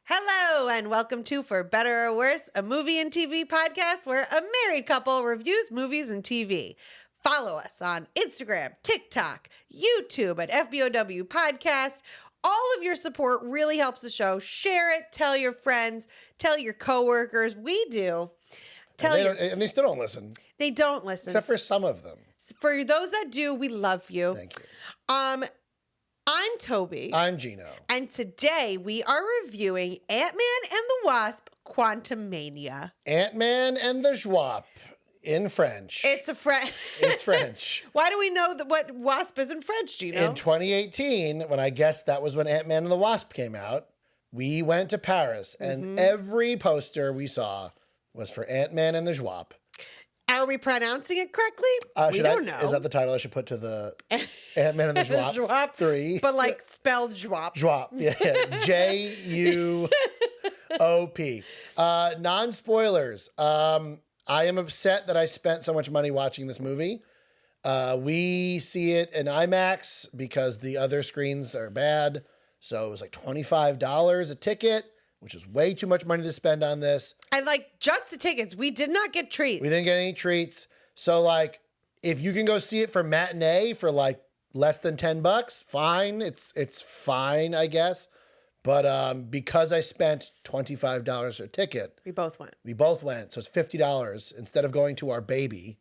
Hello, and welcome to For Better or Worse, a movie and TV podcast where a married couple reviews movies and TV. Follow us on Instagram, TikTok, YouTube at FBOW Podcast. All of your support really helps the show. Share it, tell your friends, tell your coworkers. We do. And they still don't listen. They don't listen. Except for some of them. For those that do, we love you. Thank you. I'm Toby. I'm Gino. And today we are reviewing Ant-Man and the Wasp, Quantumania. Ant-Man and the Wasp in French. It's It's French. Why do we know that what Wasp is in French, Gino? In 2018, when I guess that was when Ant-Man and the Wasp came out, we went to Paris, and every poster we saw was for Ant-Man and the Wasp. Are we pronouncing it correctly? We don't know. Is that the title I should put to the Ant-Man and the Wasp? Zwap 3. But like spelled Zwap. Zwap, yeah. J-U-O-P. Non-spoilers. I am upset that I spent so much money watching this movie. We see it in IMAX because the other screens are bad. So it was like $25 a ticket, which is way too much money to spend on this. And like just the tickets, we did not get treats. We didn't get any treats. So like, if you can go see it for matinee for like less than $10, fine. It's fine, I guess. But because I spent $25 a ticket, We both went. so it's $50 instead of going to our baby.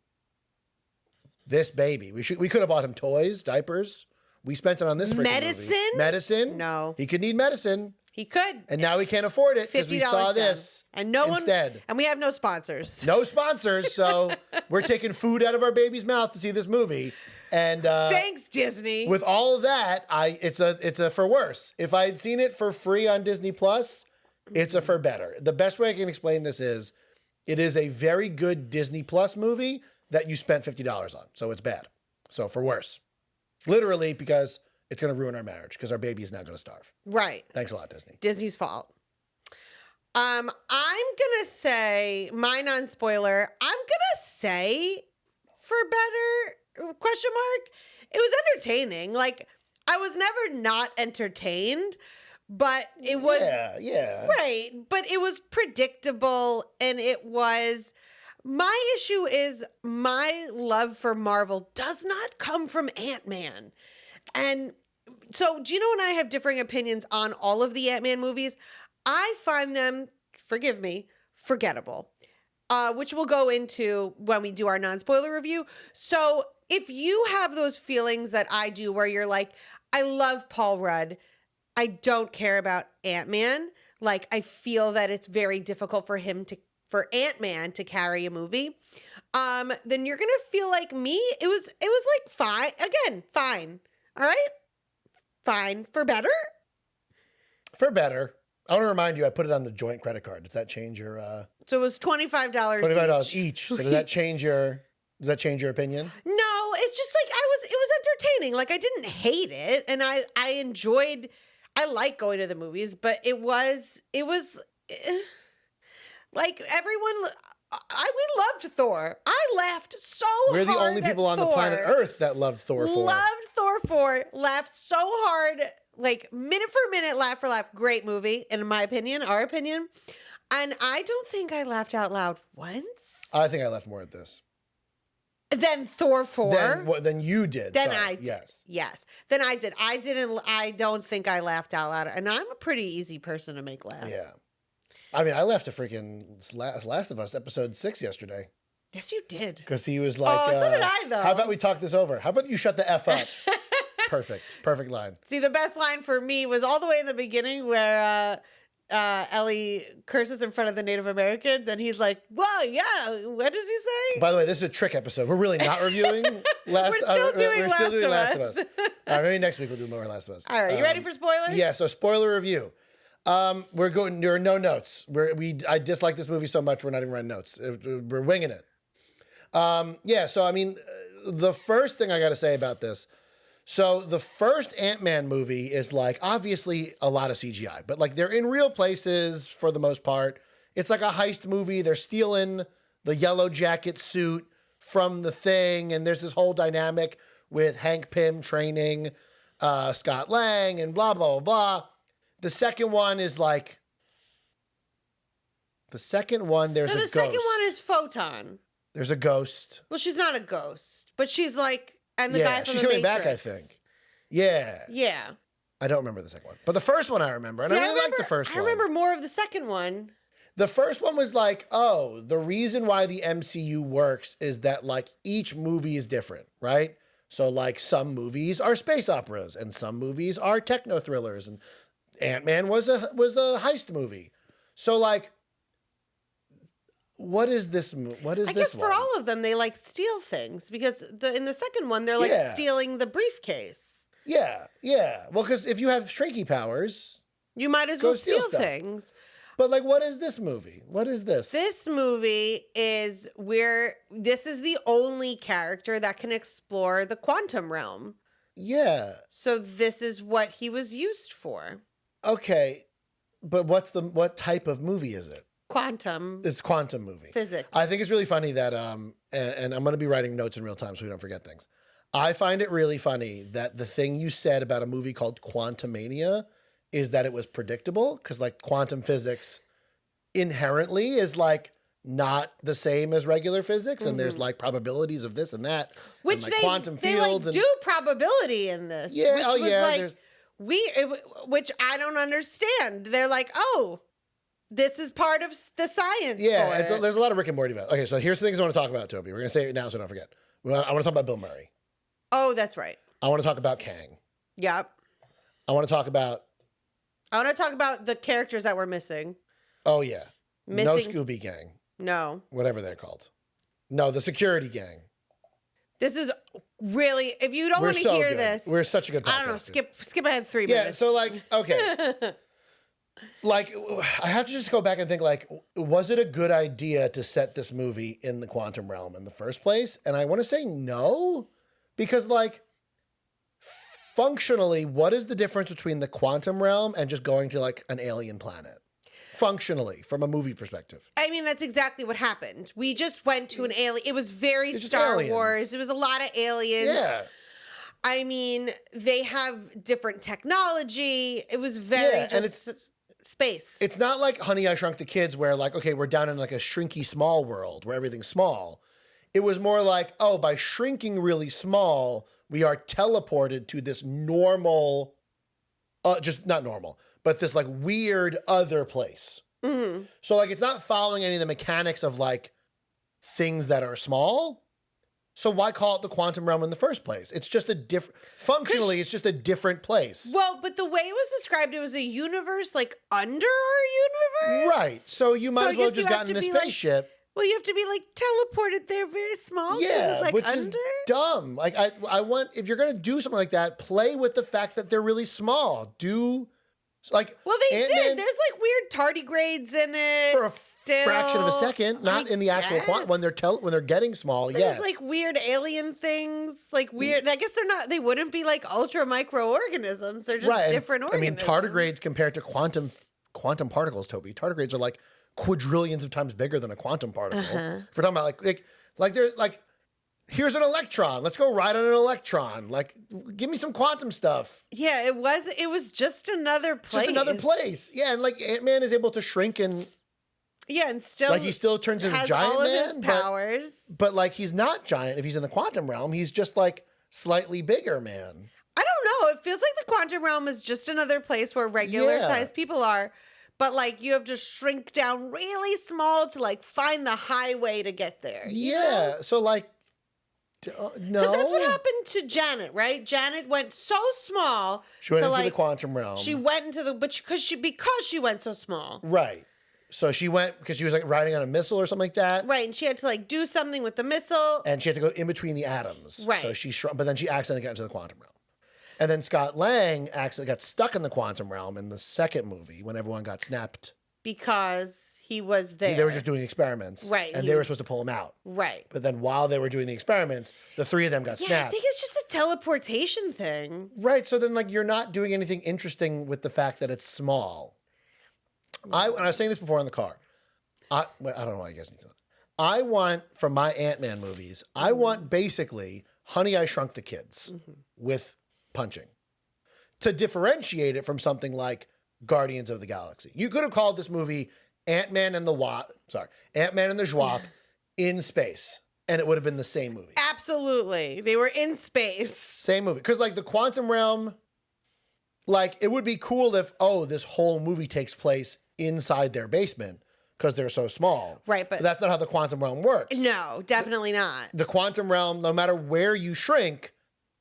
This baby, we could have bought him toys, diapers. We spent it on this freaking Medicine? movie. Medicine? No. He could need medicine. He could. And now we can't afford it because we $50 saw down. this And no instead. one, and we have no sponsors. No sponsors, so we're taking food out of our baby's mouth to see this movie. And Thanks, Disney. with all of that, it's a for worse. If I had seen it for free on Disney Plus, it's a for better. The best way I can explain this is, it is a very good Disney Plus movie that you spent $50 on, so it's bad. So for worse, literally, because it's going to ruin our marriage because our baby is now going to starve. Right. Thanks a lot, Disney. Disney's fault. I'm gonna say my non-spoiler. I'm gonna say for better ? It was entertaining. Like I was never not entertained, but it was Yeah. right. But it was predictable, and it was. My issue is my love for Marvel does not come from Ant-Man. And so Gino and I have differing opinions on all of the Ant-Man movies. I find them, forgive me, forgettable, which we'll go into when we do our non-spoiler review. So if you have those feelings that I do where you're like, I love Paul Rudd, I don't care about Ant-Man, like I feel that it's very difficult for Ant-Man to carry a movie, then you're going to feel like me. It was like fine. Again, fine. All right? Fine. For better? For better. I want to remind you, I put it on the joint credit card. Does that change your So it was $25 $25 each. So does that change your opinion? No, it's just like it was entertaining. Like I didn't hate it, and I like going to the movies, but it was like everyone we loved Thor. I laughed so hard. We're the only people on the planet Earth that loved Thor 4. Loved Thor 4. Laughed so hard, like minute for minute, laugh for laugh. Great movie, in my opinion, our opinion. And I don't think I laughed out loud once. I think I laughed more at this. Then Thor 4. Then you did. Then Sorry. I did. Yes. Then I did. I don't think I laughed out loud. And I'm a pretty easy person to make laugh. Yeah. I mean, I left a freaking Last of Us episode 6 yesterday. Yes, you did. Because he was like, so did I, though. How about we talk this over? How about you shut the F up? Perfect line. See, the best line for me was all the way in the beginning where Ellie curses in front of the Native Americans, and he's like, well, yeah, what does he say? By the way, this is a trick episode. We're really not reviewing We're still doing Last of Us. Maybe next week we'll do more Last of Us. All right, you ready for spoilers? Yeah, so spoiler review. We're going, there are no notes. I dislike this movie so much, we're not even writing notes. We're winging it. So I mean, the first thing I got to say about this, so the first Ant-Man movie is like, obviously a lot of CGI, but like they're in real places for the most part. It's like a heist movie. They're stealing the yellow jacket suit from the Thing, and there's this whole dynamic with Hank Pym training Scott Lang and blah, blah, blah, blah. The second one is like The second one, there's No, a the ghost. second one is Photon. There's a ghost. Well, she's not a ghost, but she's like, and the guy from she's the coming Matrix. back, I think. Yeah. Yeah. I don't remember the second one. But the first one I remember. And See, I really like the first one. I remember more of the second one. The first one was like, oh, the reason why the MCU works is that like each movie is different, right? So like some movies are space operas and some movies are techno thrillers, and Ant-Man was a heist movie. So like, what is this? What is I this guess for one? all of them, they like steal things because in the second one, they're like Yeah. stealing the briefcase. Yeah. Well, because if you have shrinky powers, You might as Go well steal steal stuff. things. but like, what is this movie? What is this? This movie is where this is the only character that can explore the quantum realm. Yeah. So this is what he was used for. Okay. But what type of movie is it? Quantum It's a quantum movie. physics. I think it's really funny that, and I'm going to be writing notes in real time so we don't forget things. I find it really funny that the thing you said about a movie called Quantumania is that it was predictable, because like quantum physics inherently is like not the same as regular physics, and there's like probabilities of this and that, Which and, like, they quantum like fields and do probability in this. Yeah, which oh was yeah, like there's- which I don't understand. They're like, oh, this is part of the science. yeah, for it. there's a lot of Rick and Morty about it. Okay, so here's the things I want to talk about, Toby. We're going to say it now so don't forget. I want to talk about Bill Murray. Oh, that's right. I want to talk about Kang. Yep. I want to talk about, I want to talk about the characters that we're missing. oh yeah, no Missing- Scooby Gang, No. whatever they're called. No, the security gang. This is really, if you don't We're want to so hear good. this, We're such a good podcast. I don't know, skip ahead 3 Yeah, minutes. so like, okay. Like, I have to just go back and think, like, was it a good idea to set this movie in the quantum realm in the first place? And I want to say no, because, like, functionally, what is the difference between the quantum realm and just going to, like, an alien planet? Functionally, from a movie perspective. I mean, that's exactly what happened. We just went to an alien. It was very It's just Star aliens. Wars. It was a lot of aliens. Yeah. I mean, they have different technology. It was very Yeah, and just space. It's not like Honey, I Shrunk the Kids where, like, okay, we're down in, like, a shrinky small world where everything's small. It was more like, oh, by shrinking really small, we are teleported to this normal, just not normal, but this, like, weird other place. Mhm. So, like, it's not following any of the mechanics of, like, things that are small. So why call it the quantum realm in the first place? It's just a different, functionally, it's just a different place. Well, but the way it was described, it was a universe like under our universe. Right. So you might So I as well guess just you have gotten in a to be, like, spaceship. Well, you have to be like teleported there very small. 'cause Yeah, it's, like which under. is dumb. Like I want, if you're gonna do something like that, play with the fact that they're really small. Do like Well, they Ant-Man did. There's like weird tardigrades in it. for a still. fraction of a second, not I in the actual guess. when they're getting small. There's Yes, like weird alien things, like weird. I guess they're not. They wouldn't be like ultra microorganisms. They're just right. and, different I mean, organisms. tardigrades compared to quantum particles, Toby. Tardigrades are like quadrillions of times bigger than a quantum particle. Uh-huh. If we're talking about like they're like, here's an electron. Let's go ride on an electron. Like, give me some quantum stuff. Yeah, it was. It was just another place. Just another place. Yeah, and like Ant-Man is able to shrink and Yeah, and still like he still turns into has giant all of man, his powers. but like he's not giant if he's in the quantum realm. He's just like slightly bigger man. I don't know. It feels like the quantum realm is just another place where regular Yeah. sized people are, but like you have to shrink down really small to like find the highway to get there. you know? Yeah. So like, no. 'Cause that's what happened to Janet, right? Janet went so small. She went to, into the like, quantum realm. She went into the, but because she went so small. Right. So she went because she was like riding on a missile or something like that. Right. And she had to like do something with the missile. And she had to go in between the atoms. Right. So she shrunk, but then she accidentally got into the quantum realm. And then Scott Lang accidentally got stuck in the quantum realm in the second movie when everyone got snapped. Because he was there. They were just doing experiments. Right, And he they were was- supposed to pull him out. Right. But then while they were doing the experiments, the three of them got Yeah, I snapped. think it's just a teleportation thing. Right. So then, like, you're not doing anything interesting with the fact that it's small. And I was saying this before in the car. I don't know why you guys need to know. I want, from my Ant-Man movies, I want basically Honey, I Shrunk the Kids with punching to differentiate it from something like Guardians of the Galaxy. You could have called this movie Ant-Man and the Schwab in space, and it would have been the same movie. Absolutely. They were in space. Same movie. Because, like, the quantum realm, like, it would be cool if, this whole movie takes place inside their basement because they're so small. Right, but that's not how the quantum realm works. No, definitely not. The quantum realm, no matter where you shrink,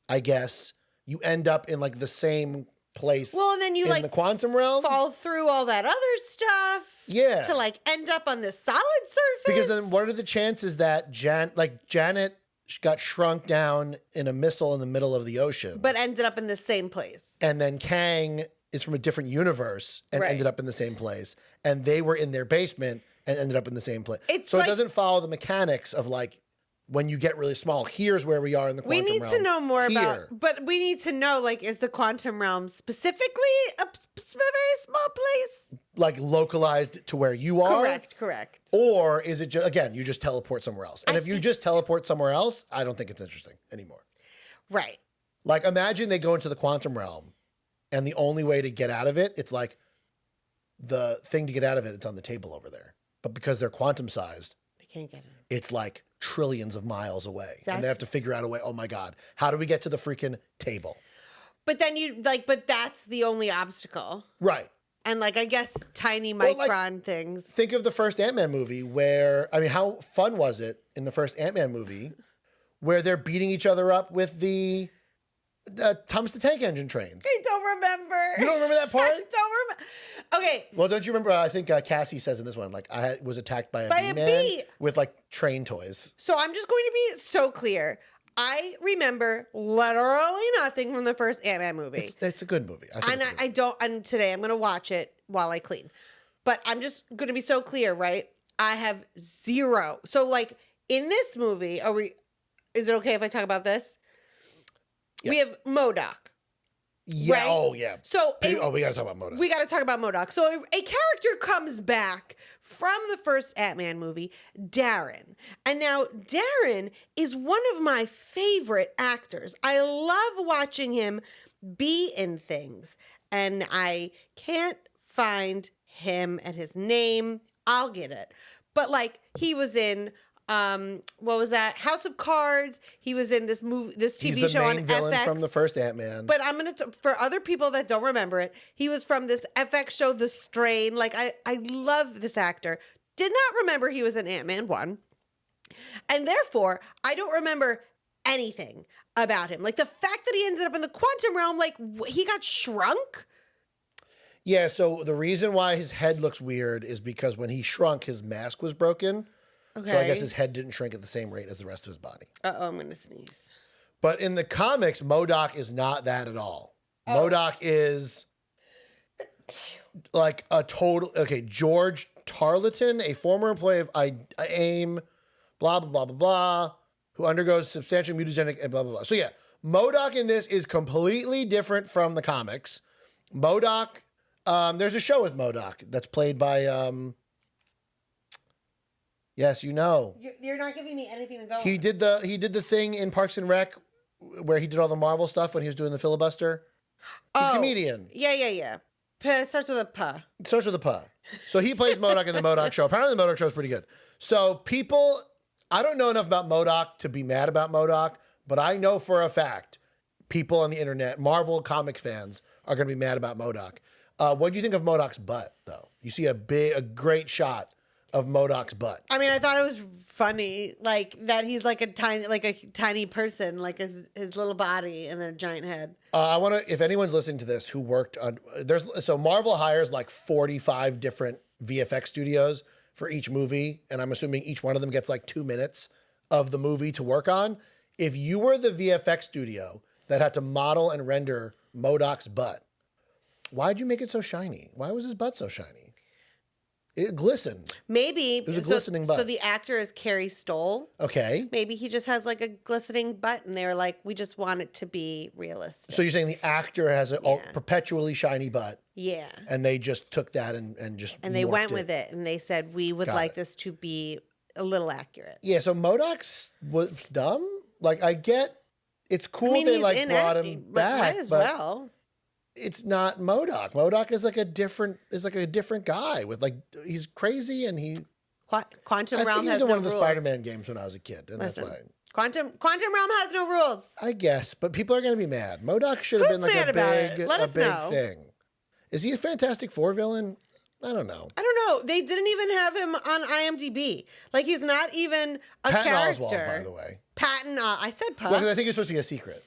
I guess, you end up in, like, the same place. Well, and then you, in the quantum realm. fall through all that other stuff. Yeah. To, like, end up on this solid surface. Because then what are the chances that Janet got shrunk down in a missile in the middle of the ocean, but ended up in the same place? And then Kang is from a different universe and ended up in the same place, and they were in their basement and ended up in the same place. So it doesn't follow the mechanics of, like, when you get really small, here's where we are in the quantum realm. We need to know more but we need to know, like, is the quantum realm specifically a very small place? Like, localized to where you are? Correct. Or is it just, again, you just teleport somewhere else? And if you just teleport somewhere else, I don't think it's interesting anymore. Right. Like, imagine they go into the quantum realm, and the only way to get out of it, it's like the thing to get out of it, it's on the table over there. But because they're quantum sized, they can't get it. It's like trillions of miles away. And they have to figure out a way, oh my God, how do we get to the freaking table? But then but that's the only obstacle. Right. And, like, I guess tiny micron things. Think of the first Ant-Man movie where, I mean, how fun was it in the first Ant-Man movie where they're beating each other up with the Thomas the Tank Engine trains? I don't remember. You don't remember that part? I don't remember. Okay. Well, don't you remember? I think Cassie says in this one, like, I was attacked by a bee with, like, train toys. So I'm just going to be so clear. I remember literally nothing from the first Ant-Man movie. It's a good movie. And today I'm going to watch it while I clean. But I'm just going to be so clear, right? I have zero. So, like, in this movie, is it okay if I talk about this? Yes. We have MODOK. Yeah. Right? Oh, yeah. So we got to talk about MODOK. We got to talk about MODOK. So a character comes back from the first Ant-Man movie, Darren. And now Darren is one of my favorite actors. I love watching him be in things. And I can't find him and his name. I'll get it. But, like, he was in what was that? House of Cards. He was in this TV show on FX. He's the main villain from the first Ant-Man. But I'm going to, for other people that don't remember it, he was from this FX show, The Strain. Like, I love this actor. Did not remember he was in Ant-Man 1. And therefore, I don't remember anything about him. Like, the fact that he ended up in the quantum realm, like, he got shrunk. Yeah, so the reason why his head looks weird is because when he shrunk, his mask was broken. Okay. So I guess his head didn't shrink at the same rate as the rest of his body. Uh-oh, I'm going to sneeze. But in the comics, MODOK is not that at all. MODOK is like a total... Okay, George Tarleton, a former employee of AIM, blah, blah, blah, blah, blah, who undergoes substantial mutagenic and blah, blah, blah. So yeah, MODOK in this is completely different from the comics. MODOK, there's a show with MODOK that's played by... Yes, you know. You're not giving me anything to go on. He did the thing in Parks and Rec where he did all the Marvel stuff when he was doing the filibuster. He's a comedian. Yeah. It starts with a P. It starts with a P. So he plays MODOK in the MODOK show. Apparently the MODOK show is pretty good. So people, I don't know enough about MODOK to be mad about MODOK, but I know for a fact people on the internet, Marvel comic fans, are going to be mad about MODOK. What do you think of MODOK's butt, though? You see a great shot of MODOK's butt. I mean, I thought it was funny, like that he's like a tiny person, like his little body and then a giant head. I want to, if anyone's listening to this who worked on, so Marvel hires like 45 different VFX studios for each movie, and I'm assuming each one of them gets like 2 minutes of the movie to work on. If you were the VFX studio that had to model and render MODOK's butt, why'd you make it so shiny? Why was his butt so shiny? It glistened. Maybe. It was a glistening butt. So the actor is Carrie Stoll. Okay. Maybe he just has like a glistening butt and they were like, we just want it to be realistic. So you're saying the actor has a perpetually shiny butt. Yeah. And they just took that and just And they went with it and they said, we would like this to be a little accurate. Yeah, so MODOK was dumb. Like, I get, it's cool they like brought him back. Might as well. it's not MODOK. MODOK is like a different guy with like, he's crazy and Quantum I Realm think he has was in no one of the rules. Spider-Man games when I was a kid, and Listen, that's fine. Quantum Realm has no rules. I guess, but people are going to be mad. MODOK should have Who's been like mad a about big, it? Let us know. thing. Is he a Fantastic Four villain? I don't know. I don't know. They didn't even have him on IMDb. Like, he's not even a Patton character. Oswalt, by the way. Patton, I said Puck. Well, 'cause I think it's supposed to be a secret.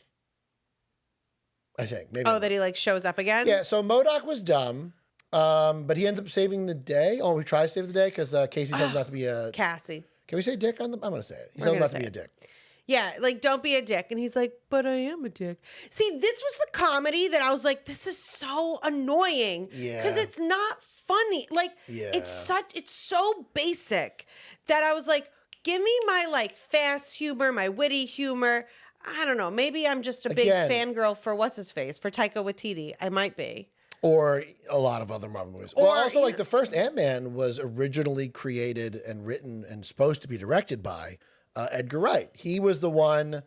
I think. Maybe. Oh, that he like shows up again? Yeah, so MODOK was dumb, but he ends up saving the day. Oh, we try to save the day because Casey tells him not to be a... Cassie. Can we say dick on the... I'm going to say it. He We're tells him gonna not to say be a it. dick. Yeah, like, don't be a dick. And he's like, but I am a dick. See, this was the comedy that I was like, this is so annoying. Yeah. Because it's not funny. Like, Yeah. it's so basic that I was like, give me my, like, fast humor, my witty humor. I don't know. Maybe I'm just a big Again. fangirl for what's-his-face, for Taika Waititi. I might be. Or a lot of other Marvel movies. Or, Well, also, you like, know- the first Ant-Man was originally created and written and supposed to be directed by Edgar Wright. He was the one...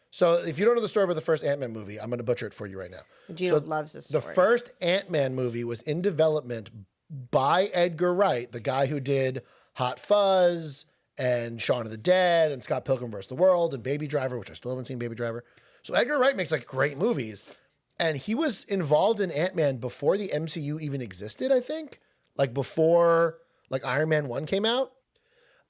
So if you don't know the story about the first Ant-Man movie, I'm going to butcher it for you right now. Gino loves this story. The first Ant-Man movie was in development by Edgar Wright, the guy who did Hot Fuzz and Shaun of the Dead and Scott Pilgrim vs. the World and Baby Driver, which I still haven't seen Baby Driver. So Edgar Wright makes like great movies. And he was involved in Ant-Man before the MCU even existed, I think. Like before like Iron Man 1 came out.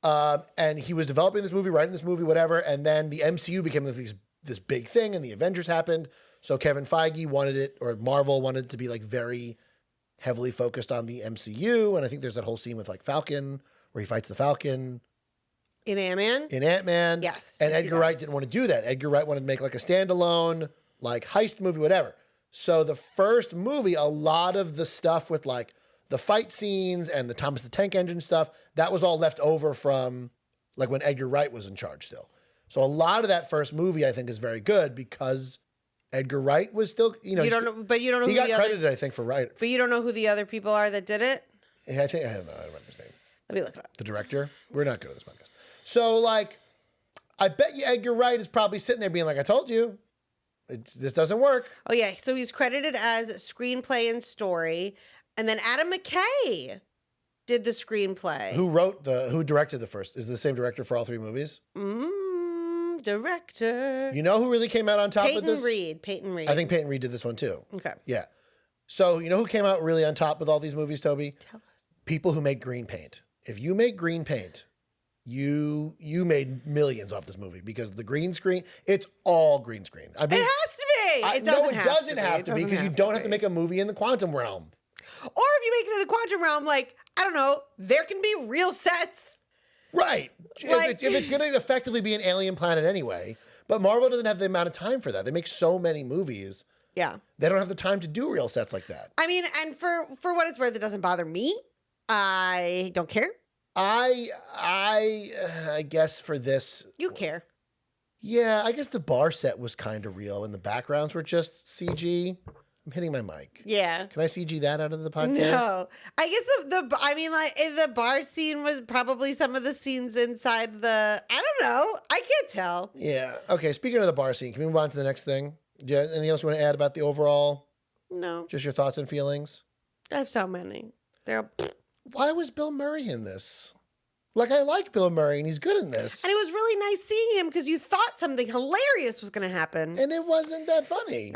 And he was developing this movie, writing this movie, whatever. And then the MCU became this big thing and the Avengers happened. So Kevin Feige wanted it, or Marvel wanted it to be like very heavily focused on the MCU. And I think there's that whole scene with like Falcon where he fights the Falcon In Ant-Man? in Ant-Man. Yes. And Yes, he Edgar Wright does. didn't want to do that. Edgar Wright wanted to make like a standalone, like heist movie, whatever. So the first movie, a lot of the stuff with like the fight scenes and the Thomas the Tank Engine stuff, that was all left over from like when Edgar Wright was in charge still. So a lot of that first movie I think is very good because Edgar Wright was still, You don't know, but you don't know he who got the other, credited, I think, for writing. but you don't know who the other people are that did it? I don't know. I don't remember his name. Let me look it up. The director. We're not good at this podcast. So like, I bet you Edgar Wright is probably sitting there being like, I told you, this doesn't work. Oh yeah, so he's credited as screenplay and story, and then Adam McKay did the screenplay. Who directed the first? Is it the same director for all three movies? Director. You know who really came out on top with this? Peyton Reed. I think Peyton Reed did this one too. Okay. Yeah. So you know who came out really on top with all these movies, Toby? Tell us. People who make green paint. If you make green paint, you made millions off this movie because the green screen, it's all green screen. I mean, It has to be. It no, doesn't it have doesn't to be. have It to be doesn't because you don't have to make a movie in the quantum realm. Or if you make it in the quantum realm, like, I don't know, there can be real sets. Right. Like- if it's going to effectively be an alien planet anyway, but Marvel doesn't have the amount of time for that. They make so many movies. Yeah. They don't have the time to do real sets like that. I mean, and for what it's worth, it doesn't bother me. I don't care. I guess for this, You care. yeah, I guess the bar set was kind of real and the backgrounds were just CG. I'm hitting my mic. Yeah. Can I CG that out of the podcast? No, I guess I mean, like the bar scene was probably some of the scenes inside the. I don't know. I can't tell. Yeah. Okay. Speaking of the bar scene, can we move on to the next thing? Do you have anything else you want to add about the overall? No, Just your thoughts and feelings. I have so many. They're Why was Bill Murray in this? Like, I like Bill Murray and he's good in this. and it was really nice seeing him because you thought something hilarious was going to happen. And it wasn't that funny.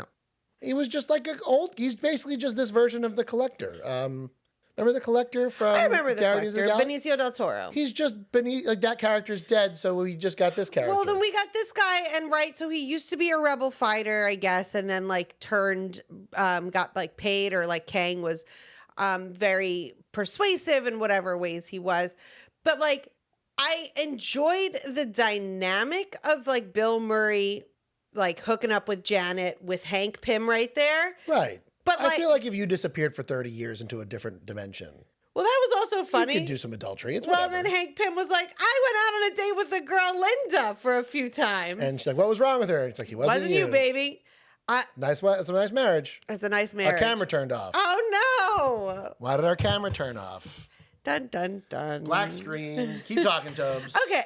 He was just like he's basically just this version of the Collector. Remember the Collector from I remember the Guardians of the collector, Galaxy? Benicio del Toro. He's just beneath, like that character's dead, so we just got this character. Well, then we got this guy, and right, so he used to be a rebel fighter, I guess, and then like turned, got like paid, or like Kang was very persuasive in whatever ways he was. But like, I enjoyed the dynamic of like Bill Murray, like hooking up with Janet with Hank Pym right there. Right. But I like, feel like if you disappeared for 30 years into a different dimension, well, that was also funny. you could do some adultery. It's Well, whatever. then Hank Pym was like, I went out on a date with the girl Linda for a few times. And she's like, what was wrong with her? It's like, he wasn't you, baby. Nice, it's a nice marriage. It's a nice Our marriage. camera turned off. Oh no! Why did our camera turn off? Dun dun dun. Black screen. Keep talking, Tobes. Okay.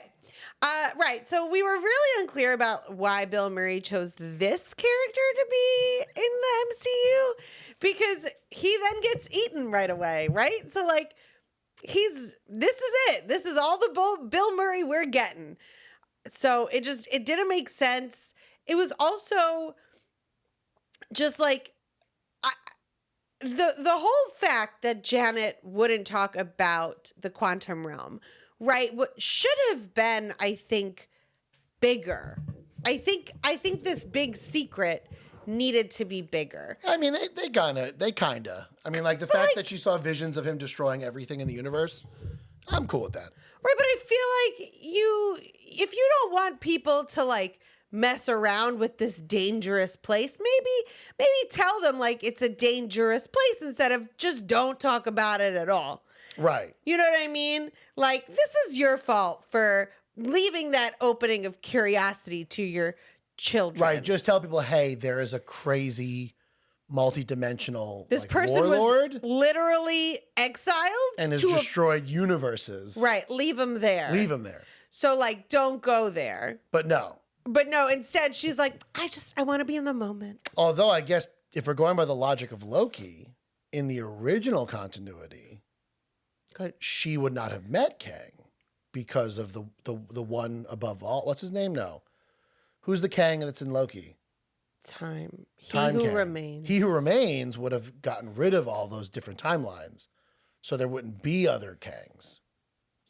Right. So we were really unclear about why Bill Murray chose this character to be in the MCU because he then gets eaten right away, right? So like this is it. This is all the Bill Murray we're getting. So it didn't make sense. It was also just like the whole fact that Janet wouldn't talk about the quantum realm, right? What should have been, I think, bigger. I think this big secret needed to be bigger. I mean, they kinda. I mean, like the fact that she saw visions of him destroying everything in the universe, I'm cool with that. Right, but I feel like if you don't want people to like mess around with this dangerous place, maybe tell them like it's a dangerous place instead of just don't talk about it at all. Right. You know what I mean? Like, this is your fault for leaving that opening of curiosity to your children. Right. Just tell people, hey, there is a crazy multi-dimensional This like, person warlord was literally exiled and has destroyed universes. Right. Leave them there. Leave him there. So, like, don't go there. But no, instead she's like, I want to be in the moment. Although I guess if we're going by the logic of Loki, in the original continuity, Good. she would not have met Kang because of the one above all. What's his name? No. Who's the Kang that's in Loki? Time. He Time who Kang. remains. He who remains would have gotten rid of all those different timelines. So there wouldn't be other Kangs.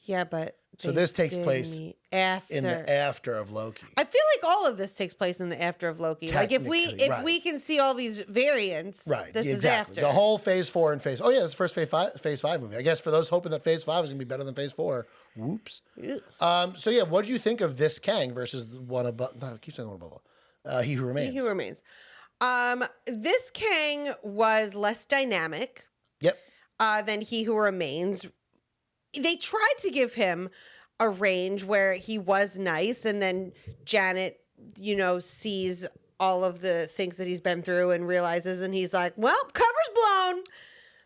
Yeah, but So this takes did place meet after. in the after of Loki. I feel like all of this takes place in the after of Loki. Like if Technically, right. we can see all these variants, Right. this is exactly. after. The whole phase 4 and phase. Oh yeah, this first phase 5 movie. I guess for those hoping that phase 5 is gonna be better than phase 4. Whoops. So yeah, what do you think of this Kang versus the one above? No, I keep saying the one above. He Who Remains. He Who Remains. This Kang was less dynamic. Yep. Than He Who Remains. They tried to give him a range where he was nice, and then Janet, sees all of the things that he's been through and realizes, and he's like, well, cover's blown.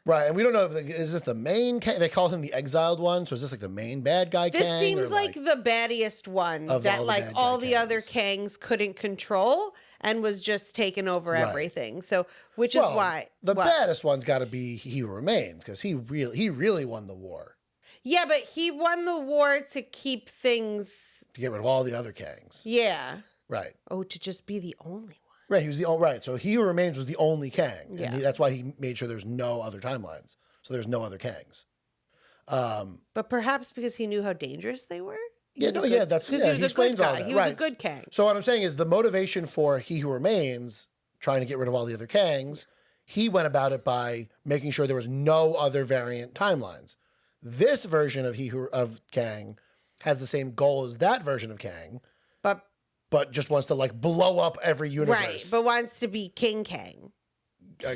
Right, and we don't know is this the main Kang? They call him the exiled one, so is this like the main bad guy This Kang? seems like the baddest one of that all the like bad all guy the other Kangs. Kangs couldn't control and was just taking over Right. everything. So, which is why the baddest one's got to be He Who Remains because he really won the war Yeah, but he won the war to keep things. to get rid of all the other Kangs. Yeah. Right. Oh, to just be the only one. Right. He was right. So He Who Remains was the only Kang, and Yeah. that's why he made sure there's no other timelines. So there's no other Kangs. But perhaps because he knew how dangerous they were. He explains all that. He was a good Kang. So what I'm saying is the motivation for He Who Remains, trying to get rid of all the other Kangs, he went about it by making sure there was no other variant timelines. This version of of Kang has the same goal as that version of Kang, but just wants to like blow up every universe. Right, but wants to be King Kang.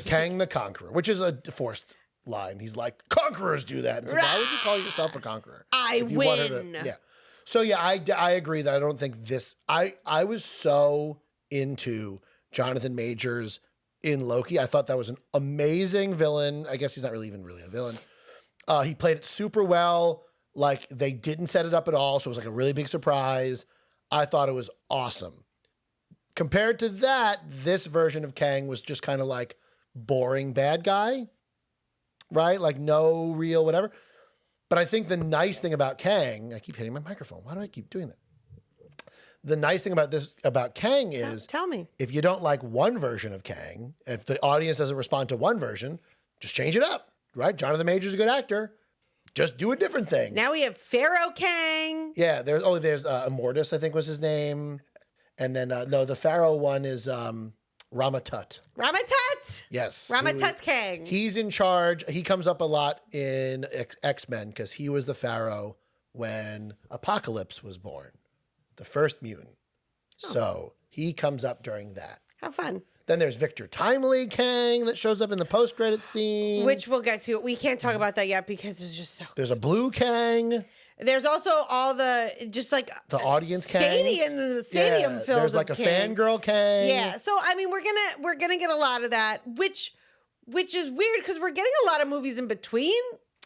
Kang the Conqueror, which is a forced line. He's like, conquerors do that. And so why would you call yourself a conqueror? I If you want her win. yeah. So yeah, I agree that I don't think this. I was so into Jonathan Majors in Loki. I thought that was an amazing villain. I guess he's not even really a villain. He played it super well. Like they didn't set it up at all, so it was like a really big surprise. I thought it was awesome. Compared to that, this version of Kang was just kind of like boring bad guy, right? Like no real whatever. But I think the nice thing about Kang, I keep hitting my microphone. Why do I keep doing that? The nice thing about Kang is, Tell me. if you don't like one version of Kang, if the audience doesn't respond to one version, just change it up, right? Jonathan Major's a good actor. Just do a different thing. Now we have Pharaoh Kang. Yeah, there's Immortus, I think was his name. And then, no, the Pharaoh one is Ramatut. Ramatut. Yes. Ramatut Kang. He's in charge. He comes up a lot in X-Men because he was the Pharaoh when Apocalypse was born, the first mutant. Oh. So he comes up during that. Have fun. Then there's Victor Timely Kang that shows up in the post-credit scene. Which we'll get to. We can't talk about that yet because there's just so. There's a blue Kang. There's also all the just like the audience stadium Kangs. filled. There's like a Kang. fangirl Kang. Yeah. So I mean, we're gonna get a lot of that, which is weird because we're getting a lot of movies in between.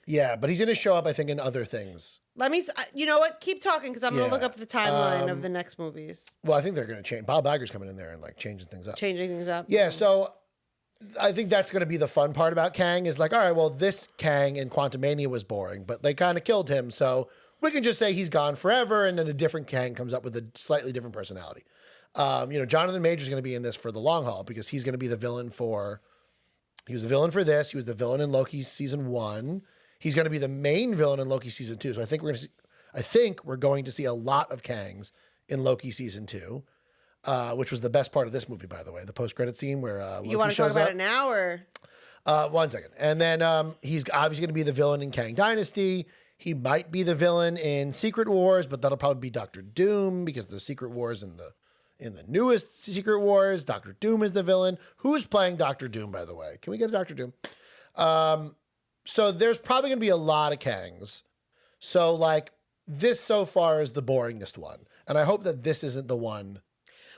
Yeah, but he's gonna show up, I think, in other things. Let me. You know what? Keep talking because I'm gonna look up the timeline of the next movies. Well, I think they're gonna change. Bob Iger's coming in there and like changing things up. Changing things up. Yeah. So I think that's going to be the fun part about Kang is like, all right, well, this Kang in Quantumania was boring, but they kind of killed him. So we can just say he's gone forever. And then a different Kang comes up with a slightly different personality. Jonathan Major's going to be in this for the long haul because he's going to be the villain he was the villain for this. He was the villain in Loki season 1. He's going to be the main villain in Loki season 2. So I think we're going to see a lot of Kangs in Loki season 2. Which was the best part of this movie, by the way, the post-credit scene where Loki You want to talk shows about up. it now, or 1 second. And then he's obviously going to be the villain in Kang Dynasty. He might be the villain in Secret Wars, but that'll probably be Doctor Doom because the Secret Wars in the newest Secret Wars, Doctor Doom is the villain. Who's playing Doctor Doom, by the way? Can we get a Doctor Doom? So there's probably going to be a lot of Kangs. So like this so far is the boringest one, and I hope that this isn't the one.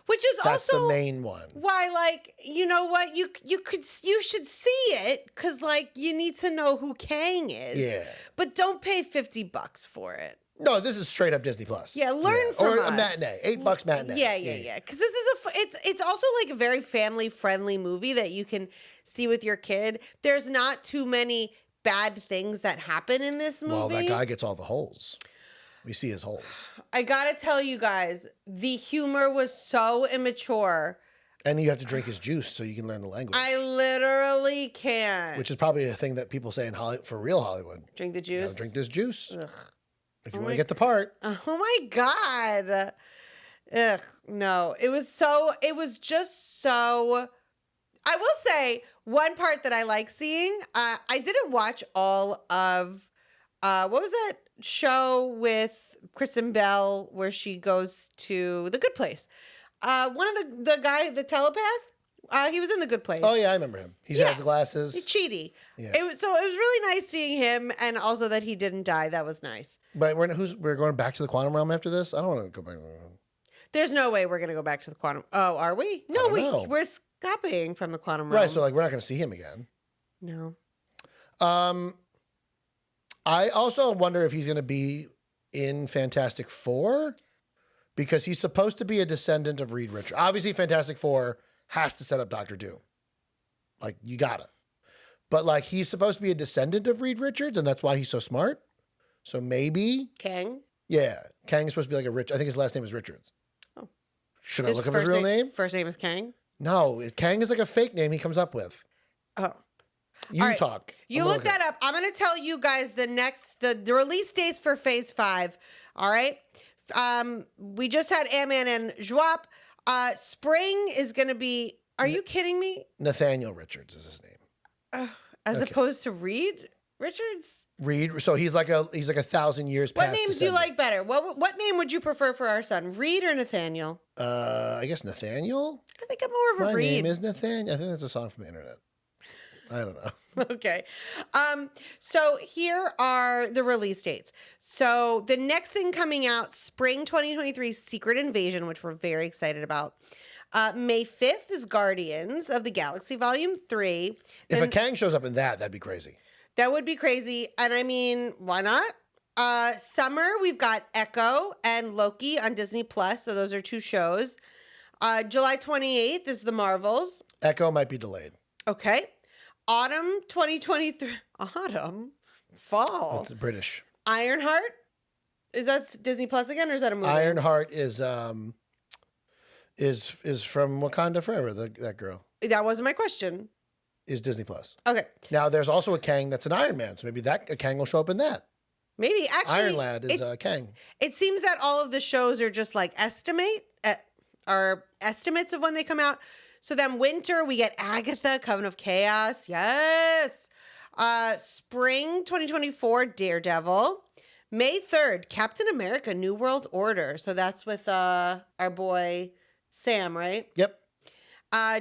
which is That's also the main one. why, like, you know what, you should see it because, like, you need to know who Kang is. Yeah. But don't pay $50 for it. No, this is straight up Disney Plus. Yeah, learn from or us. a matinee, $8 matinee. Yeah. Because this is it's also like a very family friendly movie that you can see with your kid. There's not too many bad things that happen in this movie. Well, that guy gets all the holes. We see his holes. I gotta tell you guys, the humor was so immature. And you have to drink his juice so you can learn the language. I literally can't. Which is probably a thing that people say in Hollywood, for real Hollywood. Drink the You juice. gotta drink this juice. Ugh. If you want to get the part. Oh my God. Ugh. No. It was just so. I will say one part that I like seeing. I didn't watch all of what was that show with Kristen Bell where she goes to The Good Place? One of the guy, the telepath, he was in The Good Place. Oh, yeah, I remember him. He has glasses. He's cheaty. Yeah. It was really nice seeing him, and also that he didn't die. That was nice. But we're going back to the quantum realm after this? I don't want to go back. There's no way we're gonna go back to the quantum. Oh, are we? No, don't know. we're escaping from the quantum realm. Right, so like we're not going to see him again. No. I also wonder if he's going to be in Fantastic Four because he's supposed to be a descendant of Reed Richards. Obviously, Fantastic Four has to set up Doctor Doom. Like, you gotta. But, like, he's supposed to be a descendant of Reed Richards, and that's why he's so smart. So maybe. Kang? Yeah. Kang is supposed to be like I think his last name is Richards. Oh. Should I look up his real name? First name is Kang? No. Kang is like a fake name he comes up with. Oh. You All right. talk. You look that up. I'm going to tell you guys the release dates for Phase 5. All right? We just had Ant-Man and Joap. Spring is going to be... Are you kidding me? Nathaniel Richards is his name. As opposed to Reed Richards? Reed. So he's like 1,000 years past. What names do you like better? What name would you prefer for our son? Reed or Nathaniel? I guess Nathaniel. I think I'm more of a My Reed. name is Nathaniel. I think that's a song from the internet. I don't know. Okay. So here are the release dates. So the next thing coming out, spring 2023, Secret Invasion, which we're very excited about. May 5th is Guardians of the Galaxy Volume 3. If Then- a Kang shows up in that, that'd be crazy. That would be crazy. And I mean, why not? Summer, we've got Echo and Loki on Disney Plus. So those are 2 shows. July 28th is The Marvels. Echo might be delayed. Okay. Autumn 2023. Autumn? Fall. It's British. Ironheart? Is that Disney Plus again, or is that a movie? Ironheart is from Wakanda Forever. That girl That wasn't my question. is Disney Plus. Okay. Now there's also a Kang that's an Iron Man, so maybe a Kang will show up in that. Maybe. Actually, Iron Lad is Kang. it seems that all of the shows are just like estimates of when they come out. So then winter, we get Agatha, Coven of Chaos. Yes. Spring 2024, Daredevil. May 3rd, Captain America, New World Order. So that's with our boy Sam, right? Yep.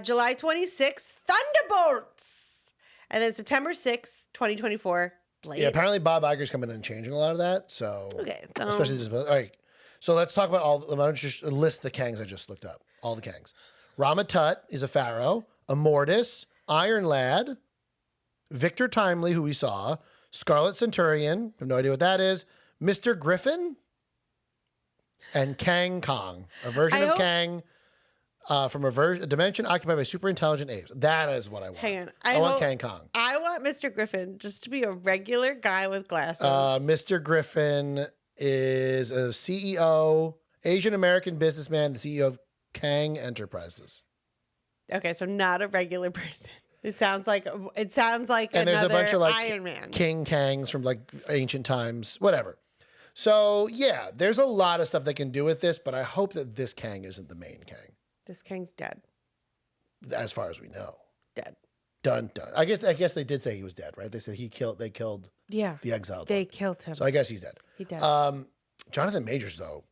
July 26th, Thunderbolts. And then September 6th, 2024, Blade. Yeah. Apparently Bob Iger's coming in and changing a lot of that. So Okay, so especially this. All right. So let's talk about all. I'm going to just list the Kangs I just looked up. All the Kangs. Rama Tut is a pharaoh. Immortus, Iron Lad, Victor Timely, who we saw, Scarlet Centurion. I have no idea what that is. Mr. Griffin, and Kang Kong, a version of Kang. from a dimension occupied by super intelligent apes. That is what I want. Hang on. I want Kang Kong. I want Mr. Griffin just to be a regular guy with glasses. Mr. Griffin is a CEO, Asian American businessman, the CEO of Kang Enterprises. Okay, so not a regular person. It sounds like And another there's a bunch of like Iron Man. King Kangs from like ancient times, whatever. So yeah, there's a lot of stuff they can do with this, but I hope that this Kang isn't the main Kang, This Kang's dead. as far as we know. Dead. Dun dun. I guess they did say he was dead, right? They said they killed Yeah. the exiled They one. killed him. So I guess he's dead. He died. Jonathan Majors though,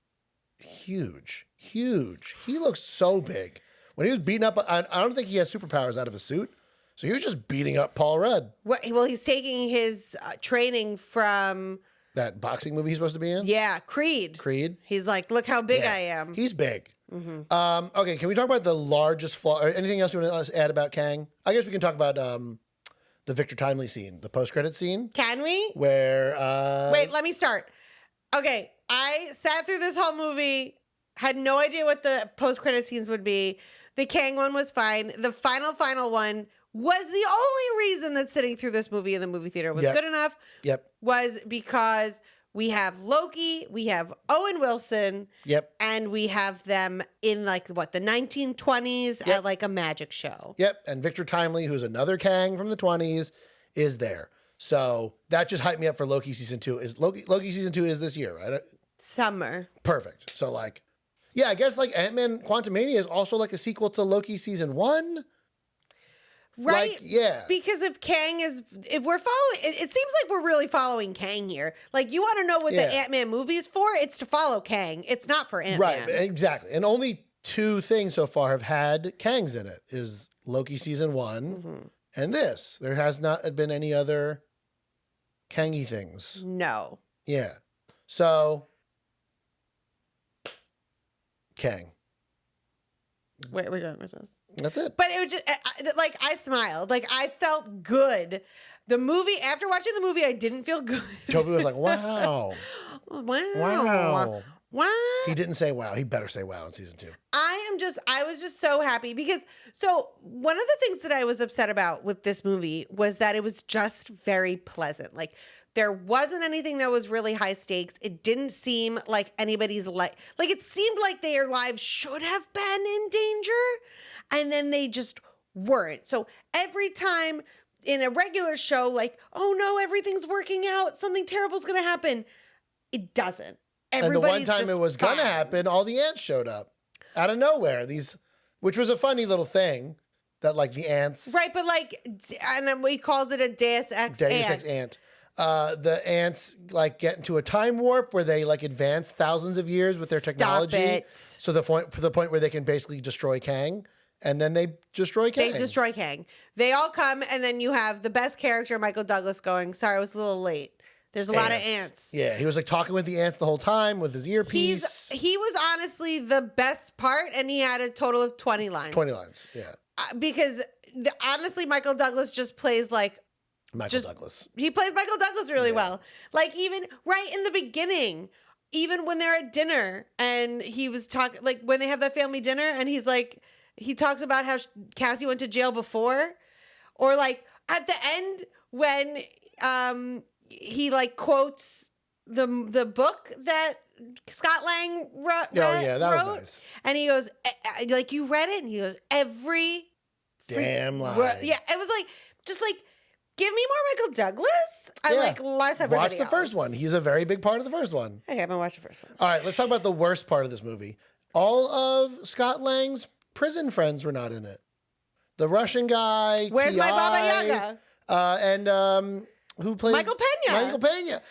huge. He looks so big. When he was beating up, I don't think he has superpowers out of a suit. So he was just beating up Paul Rudd. Well, he's taking his training from That boxing movie he's supposed to be in? Creed. Creed? He's like, look how big Yeah. I am. He's big. Mm-hmm. Okay, can we talk about the largest flaw? Or anything else you want to add about Kang? I guess we can talk about the Victor Timely scene, the post-credit scene. Can we? Where... Wait, let me start. Okay, I sat through this whole movie, had no idea what the post-credit scenes would be. The Kang one was fine. The final one was the only reason that sitting through this movie in the movie theater was good enough. Yep. Was because we have Loki, we have Owen Wilson, Yep. and we have them in like what, the 1920s at like a magic show. Yep. And Victor Timely, who's another Kang from the 20s, is there. So that just hyped me up for Loki season 2. Loki season 2 is this year, right? Summer. Perfect. So like, yeah, I guess like Ant-Man Quantumania is also like a sequel to Loki season 1. Right? Like, yeah. Because if we're following, it seems like we're really following Kang here. Like, you want to know what the Ant-Man movie is for? It's to follow Kang. It's not for Ant-Man. Right, exactly. And only 2 things so far have had Kangs in it, is Loki season 1 and this. There has not been any other Kangy things. No. Yeah. So, Kang. Where are we going with this? That's it. But it was just, like, I smiled. Like, I felt good. The movie, after watching the movie, I didn't feel good. Toby was like, wow. Wow. Wow. He didn't say wow. He better say wow in season 2. I was just so happy because, so one of the things that I was upset about with this movie was that it was just very pleasant. Like, there wasn't anything that was really high stakes. It didn't seem like anybody's like it seemed like their lives should have been in danger, and then they just weren't. So every time in a regular show, like, oh no, everything's working out, something terrible's gonna happen, it doesn't. And the one Everybody's time just it was going to fine. happen, all the ants showed up out of nowhere. Which was a funny little thing that like the ants. Right, but like, and then we called it a Deus Ex Deus ant. Ex ant. The ants like get into a time warp where they like advance thousands of years with their technology. it. So the point where they can basically destroy Kang, and then they destroy Kang. They destroy Kang. They all come, and then you have the best character, Michael Douglas, going, sorry, I was a little late. There's a lot of ants. Yeah, he was like talking with the ants the whole time with his earpiece. He was honestly the best part, and he had a total of 20 lines. 20 lines, yeah. Because honestly, Michael Douglas just plays like, Douglas. he plays Michael Douglas really well. Like, even right in the beginning, even when they're at dinner and he was talking, like when they have that family dinner and he's like, he talks about how Cassie went to jail before, or like at the end when he like quotes the book that Scott Lang wrote. Oh yeah, that was nice. And he goes, like, you read it? And he goes, every damn line. Yeah, it was like, just like, give me more Michael Douglas. I like less everybody Watch the else. first one. He's a very big part of the first one. Okay, I'm gonna watch the first one. All right, let's talk about the worst part of this movie. All of Scott Lang's prison friends were not in it. The Russian guy. Where's my Baba T.I., Yaga? And who plays Michael Pena. Michael Pena.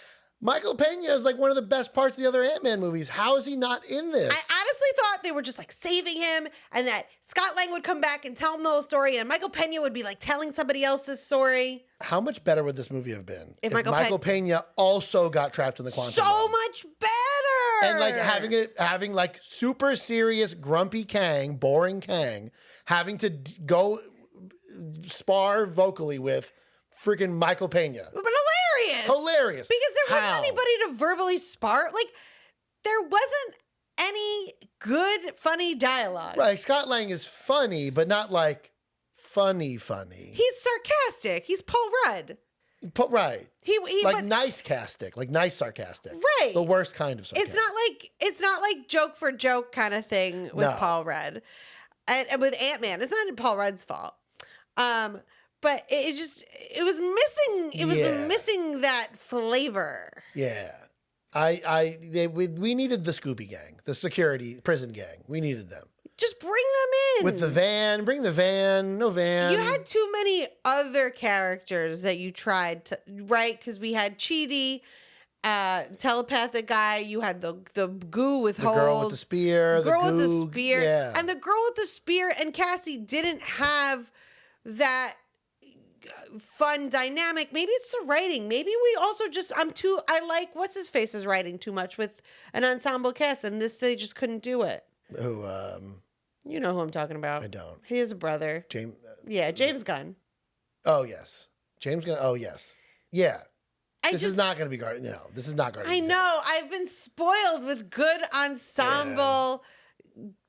Michael Pena is like one of the best parts of the other Ant-Man movies. How is he not in this? I honestly thought they were just like saving him, and that Scott Lang would come back and tell him the whole story, and Michael Pena would be like telling somebody else this story. How much better would this movie have been If Michael Pena also got trapped in the quantum So realm? much better. And like having like super serious grumpy Kang, boring Kang, having to go spar vocally with freaking Michael Pena. But hilarious. Hilarious. Because there How? wasn't anybody to verbally spar. Like, there wasn't any good, funny dialogue. Right. Scott Lang is funny, but not like funny. He's sarcastic. He's Paul Rudd. Right. He Like but, nice-castic, like nice sarcastic. right. The worst kind of sarcastic. It's not like joke for joke kind of thing with No. Paul Rudd. And with Ant-Man, it's not Paul Rudd's fault. But it was missing that flavor. Yeah. We needed the Scooby Gang, the security prison gang. We needed them. Just bring them in. With the van, bring the van, no van. You had too many other characters that you tried to, right? Because we had Chidi, telepathic guy. You had the goo with holes. The girl with the spear. The girl the with goo, the spear. Yeah. And the girl with the spear and Cassie didn't have that fun dynamic. Maybe it's the writing. Maybe we also just, I like what's his face's writing too much with an ensemble cast, and they just couldn't do it. Who, You know who I'm talking about. I don't. He has a brother. James. Yeah, James Gunn. Oh, yes. James Gunn. Oh, yes. Yeah. This is not going to be Guardian. No, this is not Guardian. I know. I've been spoiled with good ensemble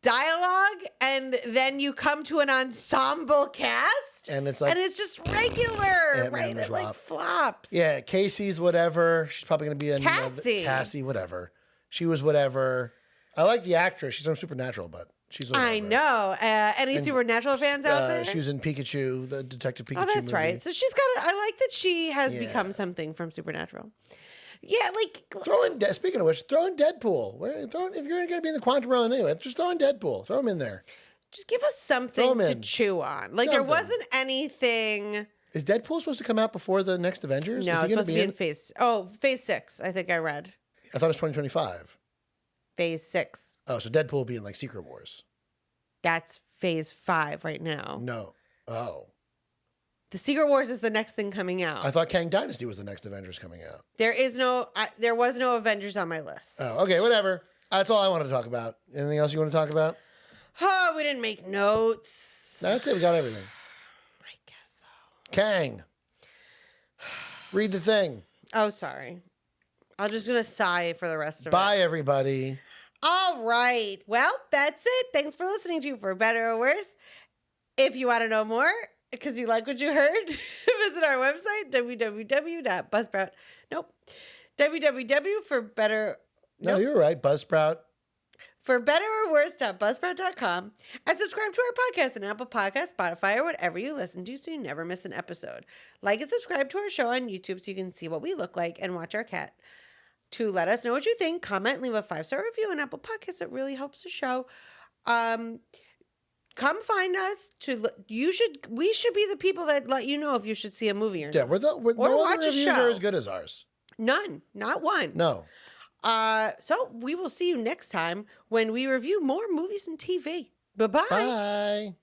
dialogue, and then you come to an ensemble cast, And it's like, and it's just regular, Ant-Man right? was It like rough. flops. yeah, Casey's whatever. She's probably going to be in Cassie, whatever. She was whatever. I like the actress. She's from Supernatural, but she's whatever. I know. Any Supernatural fans out there? She was in Pikachu, the Detective Pikachu Oh, that's movie. right. So she's got. I like that she has Yeah. become something from Supernatural. Yeah, like Speaking of which, throw in Deadpool. If you're going to be in the quantum realm anyway, just throw in Deadpool. Throw him in there. just give us Throw 'em something to in. chew on. Like there Something. wasn't anything. Is Deadpool supposed to come out before the next Avengers? No, Is he it's gonna supposed to be in phase 6. I think I read I thought it was 2025. phase 6. Oh, so Deadpool will be in like Secret Wars. That's phase 5 right now. No. Oh. The Secret Wars is the next thing coming out. I thought Kang Dynasty was the next Avengers coming out. There was no Avengers on my list. Oh, okay, whatever. That's all I wanted to talk about. Anything else you want to talk about? Oh, we didn't make notes. That's it. We got everything. I guess so. Kang. Read the thing. Oh, sorry. I'm just gonna sigh for the rest of it. Bye, everybody. All right. Well, that's it. Thanks for listening to For Better or Worse. If you want to know more, because you like what you heard, visit our website, www.buzzsprout. Nope. www for better. No, you're right. Buzzsprout. For better or worse.buzzsprout.com, and subscribe to our podcast on Apple Podcasts, Spotify, or whatever you listen to so you never miss an episode. Like and subscribe to our show on YouTube so you can see what we look like and watch our cat. To let us know what you think, comment, and leave a 5-star review on Apple Podcasts. It really helps the show. Come find us. We should be the people that let you know if you should see a movie or not. Yeah, Or no watch other a reviews show. are as good as ours. None. Not one. No. So we will see you next time when we review more movies and TV. Bye-bye. Bye.